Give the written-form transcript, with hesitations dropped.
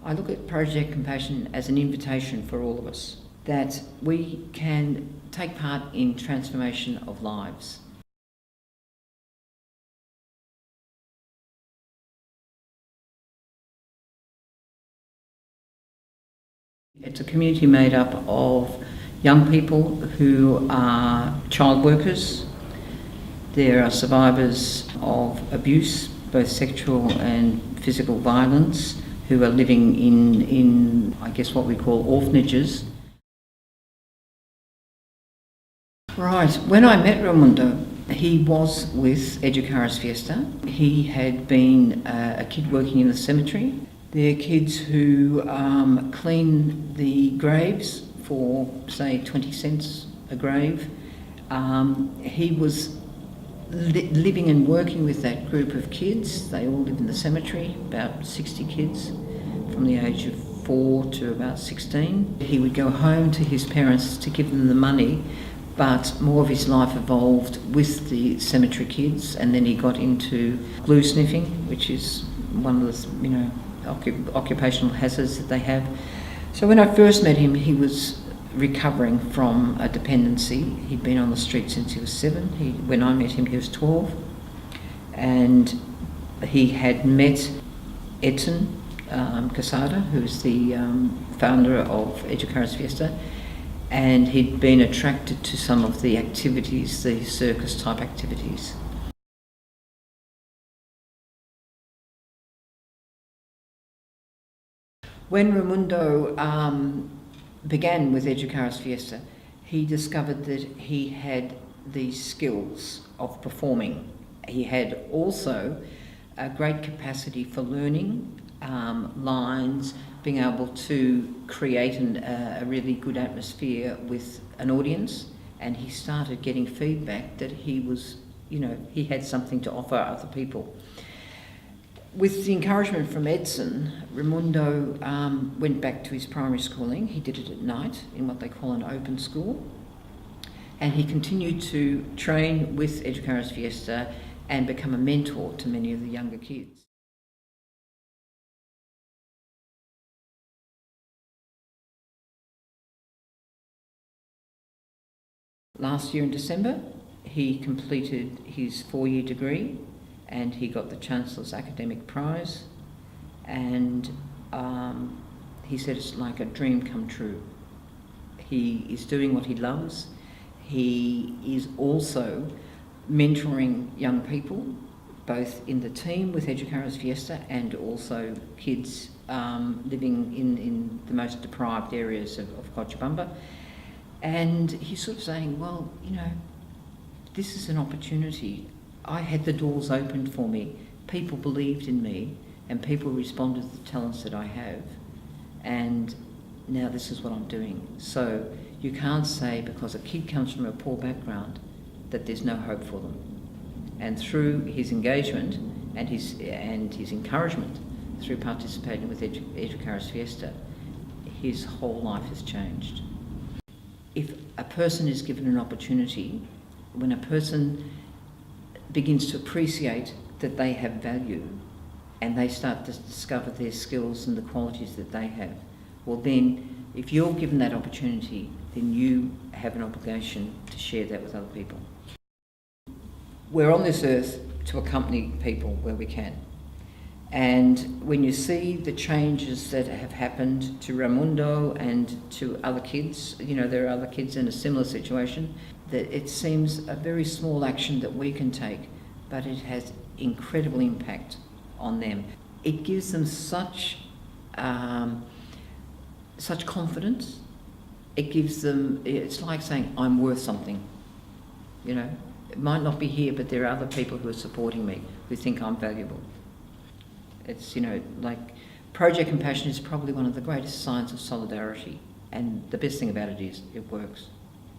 I look at Project Compassion as an invitation for all of us, that we can take part in transformation of lives. It's a community made up of young people who are child workers. There are survivors of abuse, both sexual and physical violence, who are living in I guess what we call orphanages. Right, when I met Raimundo, he was with Educaris Fiesta. He had been a kid working in the cemetery. They're kids who clean the graves for, say, 20 cents a grave. He was living and working with that group of kids. They all live in the cemetery, about 60 kids from the age of 4 to about 16. He would go home to his parents to give them the money, but more of his life evolved with the cemetery kids, and then he got into glue sniffing, which is one of the occupational hazards that they have. So when I first met him, he was recovering from a dependency. He'd been on the street since he was 7. When I met him, he was 12, and he had met Edson Casada, who's the founder of Educaris Fiesta, and he'd been attracted to some of the activities, the circus type activities. When Raimundo began with Educaris Fiesta, he discovered that he had these skills of performing. He had also a great capacity for learning lines, being able to create a really good atmosphere with an audience, and he started getting feedback that he was, he had something to offer other people. With the encouragement from Edson, Raimundo went back to his primary schooling. He did it at night in what they call an open school. And he continued to train with Educaris Fiesta and become a mentor to many of the younger kids. Last year in December, he completed his 4-year degree, and he got the Chancellor's Academic Prize, and he said it's like a dream come true. He is doing what he loves. He is also mentoring young people, both in the team with Educaris Fiesta and also kids living in the most deprived areas of Cochabamba. And he's sort of saying, well, this is an opportunity. I had the doors opened for me. People believed in me, and people responded to the talents that I have. And now this is what I'm doing. So you can't say because a kid comes from a poor background that there's no hope for them. And through his engagement and his encouragement, through participating with Educaris Fiesta, his whole life has changed. If a person is given an opportunity, when a person begins to appreciate that they have value and they start to discover their skills and the qualities that they have, well then, if you're given that opportunity, then you have an obligation to share that with other people. We're on this earth to accompany people where we can. And when you see the changes that have happened to Raimundo and to other kids, there are other kids in a similar situation, that it seems a very small action that we can take, but it has incredible impact on them. It gives them such confidence. It gives them, it's like saying, I'm worth something. It might not be here, but there are other people who are supporting me, who think I'm valuable. It's, like Project Compassion is probably one of the greatest signs of solidarity, and the best thing about it is it works.